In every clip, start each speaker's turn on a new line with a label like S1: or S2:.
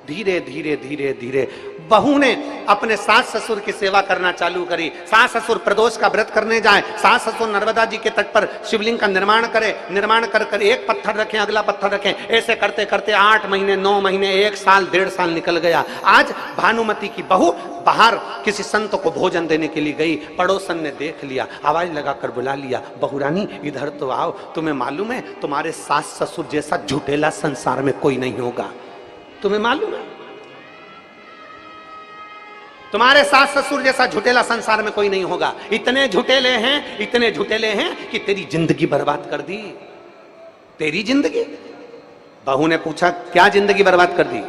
S1: धीरे धीरे धीरे धीरे बहू ने अपने सास ससुर की सेवा करना चालू करी। सास ससुर प्रदोष का व्रत करने जाए, सास ससुर नर्मदा जी के तट पर शिवलिंग का निर्माण करे, निर्माण कर कर एक पत्थर रखें, अगला पत्थर रखें, ऐसे करते करते 8 महीने 9 महीने 1 साल 1.5 साल निकल गया। आज भानुमति की बहू बाहर किसी संत को भोजन देने के लिए गई, पड़ोसन ने देख लिया, आवाज लगाकर बुला लिया, बहू रानी इधर तो आओ, तुम्हें मालूम है तुम्हारे सास ससुर जैसा झूठेला संसार में कोई नहीं होगा। तुम्हें मालूम है तुम्हारे सास ससुर जैसा झूठेला संसार में कोई नहीं होगा। इतने झूठेले हैं, इतने झूठेले हैं कि तेरी जिंदगी बर्बाद कर दी। तेरी जिंदगी? बहू ने पूछा क्या जिंदगी बर्बाद कर दी?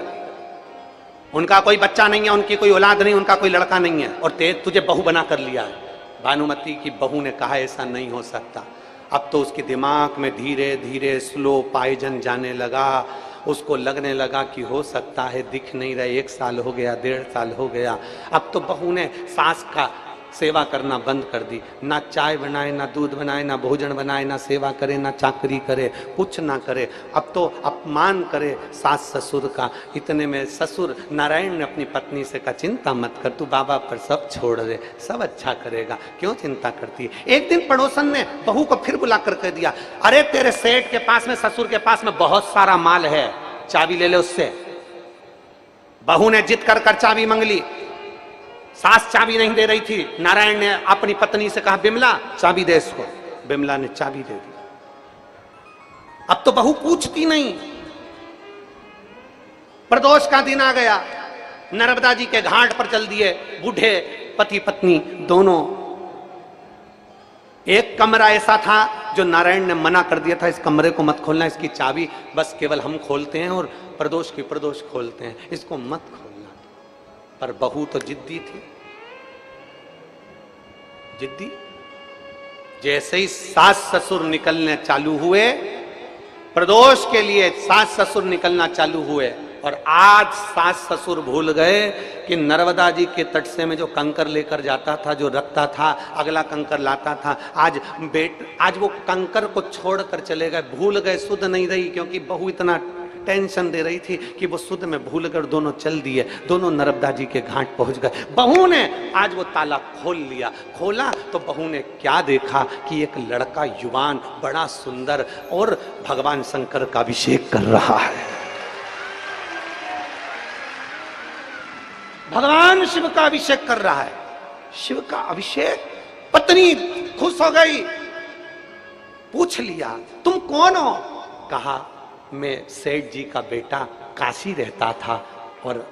S1: उनका कोई बच्चा नहीं है, उनकी कोई औलाद नहीं, उनका कोई लड़का नहीं है और तुझे बहू बना कर लिया है। भानुमति की बहू ने कहा ऐसा नहीं हो सकता। अब तो उसके दिमाग में धीरे धीरे स्लो पॉइजन जाने लगा। उसको लगने लगा कि हो सकता है दिख नहीं रहे, 1 साल हो गया, 1.5 साल हो गया। अब तो बहू ने सास का सेवा करना बंद कर दी। ना चाय बनाए, ना दूध बनाए, ना भोजन बनाए, ना सेवा करे, ना चाकरी करे, कुछ ना करे। अब तो अपमान करे सास ससुर का। इतने में ससुर नारायण ने अपनी पत्नी से कहा चिंता मत कर, तू बाबा पर सब छोड़ दे, सब अच्छा करेगा, क्यों चिंता करती है। एक दिन पड़ोसन ने बहू को फिर बुला कर कह दिया, अरे तेरे सेठ के पास में, ससुर के पास में बहुत सारा माल है, चाबी ले ले उससे। बहू ने जिद कर कर चाबी मांग ली। सास चाबी नहीं दे रही थी। नारायण ने अपनी पत्नी से कहा बिमला चाबी दे इसको। बिमला ने चाबी दे दी। अब तो बहू पूछती नहीं। प्रदोष का दिन आ गया, नर्मदा जी के घाट पर चल दिए बूढ़े पति पत्नी दोनों। एक कमरा ऐसा था जो नारायण ने मना कर दिया था, इस कमरे को मत खोलना, इसकी चाबी बस केवल हम खोलते हैं और प्रदोष की प्रदोष खोलते हैं, इसको मत खोलना। पर बहू तो जिद्दी थी, जिद्दी। जैसे ही सास ससुर निकलने चालू हुए, प्रदोष के लिए सास ससुर निकलना चालू हुए, और आज सास ससुर भूल गए कि नर्मदा जी के तट से में जो कंकर लेकर जाता था, जो रखता था, अगला कंकर लाता था। आज वो कंकर को छोड़कर चले गए, भूल गए। सुध नहीं रही क्योंकि बहू इतना टेंशन दे रही थी कि वो सुध में भूल कर दोनों चल दिए, दोनों नर्मदा जी के घाट पहुंच गए। बहू ने आज वो ताला खोल लिया। खोला तो बहू ने क्या देखा कि एक लड़का युवान बड़ा सुंदर और भगवान शंकर का अभिषेक कर रहा है। भगवान शिव का अभिषेक कर रहा है। शिव का अभिषेक। पत्नी खुश हो गई, पूछ लिया तुम कौन हो? कहा मैं सेठ जी का बेटा, काशी रहता था और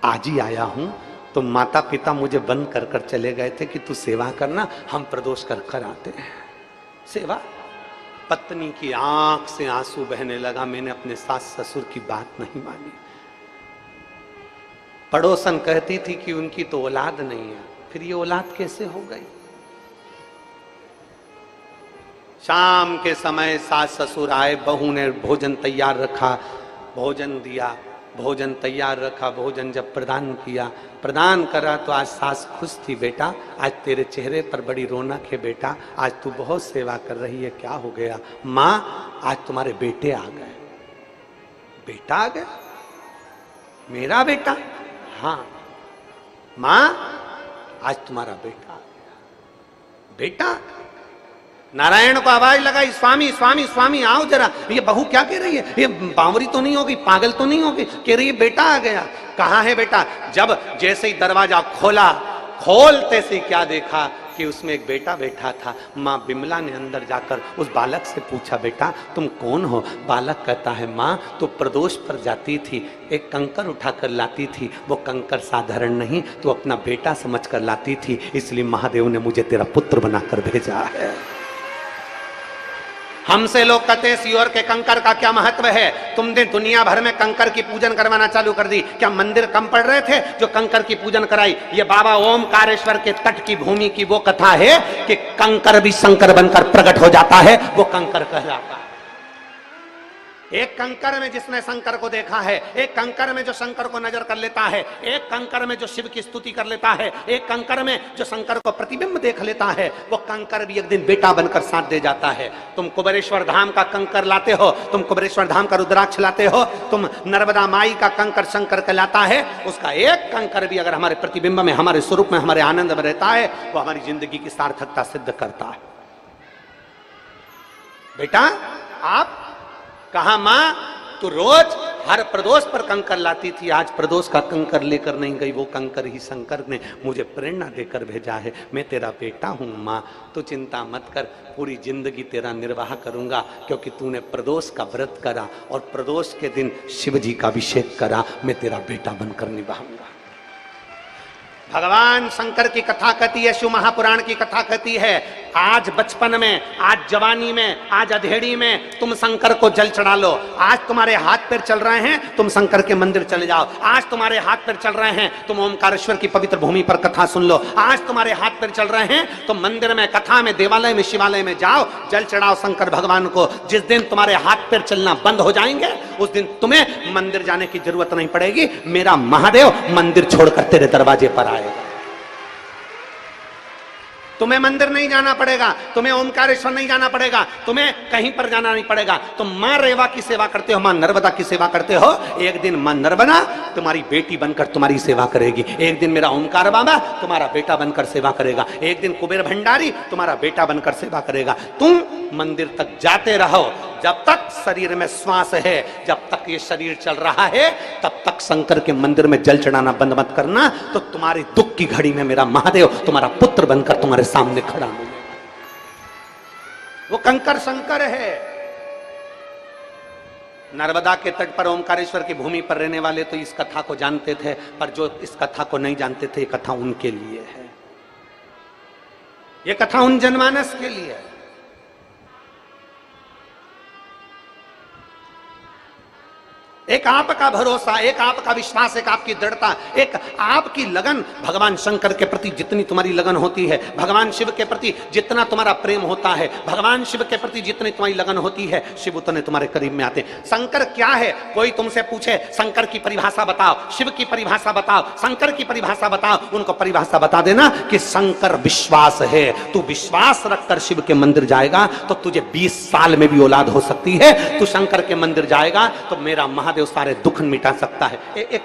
S1: आज ही आया हूं। तो माता पिता मुझे बंद कर कर चले गए थे कि तू सेवा करना, हम प्रदोष कर कर आते हैं। सेवा। पत्नी की आंख से आंसू बहने लगा, मैंने अपने सास ससुर की बात नहीं मानी। पड़ोसन कहती थी कि उनकी तो औलाद नहीं है, फिर ये औलाद कैसे हो गई? शाम के समय सास ससुर आए, बहू ने भोजन तैयार रखा, भोजन दिया, भोजन तैयार रखा, भोजन जब प्रदान किया, प्रदान करा तो आज सास खुश थी। बेटा आज तेरे चेहरे पर बड़ी रौनक है, बेटा आज तू बहुत सेवा कर रही है, क्या हो गया? माँ आज तुम्हारे बेटे आ गए। बेटा आ गया? मेरा बेटा? हाँ। माँ आज तुम्हारा बेटा आ गया। बेटा? नारायण को आवाज लगाई, स्वामी स्वामी स्वामी आओ जरा। ये बहू क्या कह रही है? ये बावरी तो नहीं होगी, पागल तो नहीं होगी? कह रही है बेटा आ गया। कहाँ है बेटा? जब जैसे ही दरवाजा खोला, खोलते से क्या देखा कि उसमें एक बेटा बैठा था। माँ बिमला ने अंदर जाकर उस बालक से पूछा बेटा तुम कौन हो? बालक कहता है माँ तो प्रदोष पर जाती थी, एक कंकर उठाकर लाती थी, वो कंकर साधारण नहीं तो अपना बेटा समझकर लाती थी, इसलिए महादेव ने मुझे तेरा पुत्र बनाकर भेजा है। हमसे लोग कहते हैं सियोर के कंकर का क्या महत्व है? तुमने दुनिया भर में कंकर की पूजन करवाना चालू कर दी। क्या मंदिर कम पड़ रहे थे जो कंकर की पूजन कराई? ये बाबा ओमकारेश्वर के तट की भूमि की वो कथा है कि कंकर भी शंकर बनकर प्रकट हो जाता है, वो कंकर कहलाता है। एक कंकर में जिसने शंकर को देखा है, एक कंकर में जो शंकर को नजर कर लेता है, एक कंकर में जो शिव की स्तुति कर लेता है, एक कंकर में जो शंकर को प्रतिबिंब देख लेता है, वो कंकर भी एक दिन बेटा बनकर साथ दे जाता है। तुम कुबेरेश्वर धाम का कंकर लाते हो, तुम कुबेरेश्वर धाम का रुद्राक्ष लाते हो, तुम नर्मदा माई का कंकर शंकर कहलाता है, उसका एक कंकर भी अगर हमारे प्रतिबिंब में, हमारे स्वरूप में, हमारे आनंद में रहता है, वो हमारी जिंदगी की सार्थकता सिद्ध करता है। बेटा आप कहा, मां तू रोज हर प्रदोष पर कंकर लाती थी, आज प्रदोष का कंकर लेकर नहीं गई, वो कंकर ही शंकर ने मुझे प्रेरणा देकर भेजा है। मैं तेरा बेटा हूं मां, तू चिंता मत कर, पूरी जिंदगी तेरा निर्वाह करूंगा, क्योंकि तूने प्रदोष का व्रत करा और प्रदोष के दिन शिव जी का अभिषेक करा, मैं तेरा बेटा बनकर निभाऊंगा। भगवान शंकर की कथा कहती है, शिव महापुराण की कथा कहती है, आज बचपन में, आज जवानी में, आज अधेड़ी में तुम शंकर को जल चढ़ा लो। आज तुम्हारे हाथ पैर चल रहे हैं, तुम शंकर के मंदिर चले जाओ। आज तुम्हारे हाथ पैर चल रहे हैं, तुम ओमकारेश्वर की पवित्र भूमि पर कथा सुन लो। आज तुम्हारे हाथ पैर चल रहे हैं, तुम मंदिर में, कथा में, देवालय में, शिवालय में जाओ, जल चढ़ाओ शंकर भगवान को। जिस दिन तुम्हारे हाथ पैर चलना बंद हो जाएंगे, उस दिन तुम्हें मंदिर जाने की जरूरत नहीं पड़ेगी। मेरा महादेव मंदिर छोड़कर तेरे दरवाजे पर आएगा। तुम्हें मंदिर नहीं जाना पड़ेगा, तुम्हें ओमकारेश्वर नहीं जाना पड़ेगा, तुम्हें कहीं पर जाना नहीं पड़ेगा। तुम मां रेवा की सेवा करते हो, मां नर्मदा की सेवा करते हो, एक दिन मां नर्मदा तुम्हारी बेटी बनकर तुम्हारी सेवा करेगी। एक दिन मेरा ओमकार बाबा तुम्हारा बेटा बनकर सेवा करेगा। एक दिन कुबेर भंडारी तुम्हारा बेटा बनकर सेवा करेगा। तुम मंदिर तक जाते रहो, जब तक शरीर में श्वास है, जब तक ये शरीर चल रहा है, तब तक शंकर के मंदिर में जल चढ़ाना बंद मत करना, तो तुम्हारी दुख की घड़ी में मेरा महादेव तुम्हारा पुत्र बनकर तुम्हारे सामने खड़ा हो। वो कंकर शंकर है। नर्मदा के तट पर ओमकारेश्वर की भूमि पर रहने वाले तो इस कथा को जानते थे, पर जो इस कथा को नहीं जानते थे, ये कथा उनके लिए है, ये कथा उन जनमानस के लिए है। एक आपका भरोसा, एक आपका विश्वास, एक आपकी दृढ़ता, एक आपकी लगन भगवान शंकर के प्रति जितनी तुम्हारी लगन होती है, भगवान शिव के प्रति जितना तुम्हारा प्रेम होता है, भगवान शिव के प्रति जितनी तुम्हारी लगन होती है, शिव उतने तुम्हारे करीब में आते हैं। शंकर क्या है? कोई तुमसे पूछे शंकर की परिभाषा बताओ, शिव की परिभाषा बताओ, शंकर की परिभाषा बताओ, उनको परिभाषा बता देना कि शंकर विश्वास है। तू विश्वास रखकर शिव के मंदिर जाएगा तो तुझे 20 साल में भी औलाद हो सकती है। तू शंकर के मंदिर जाएगा तो मेरा महादेव सारे दुख मिटा सकता है। एक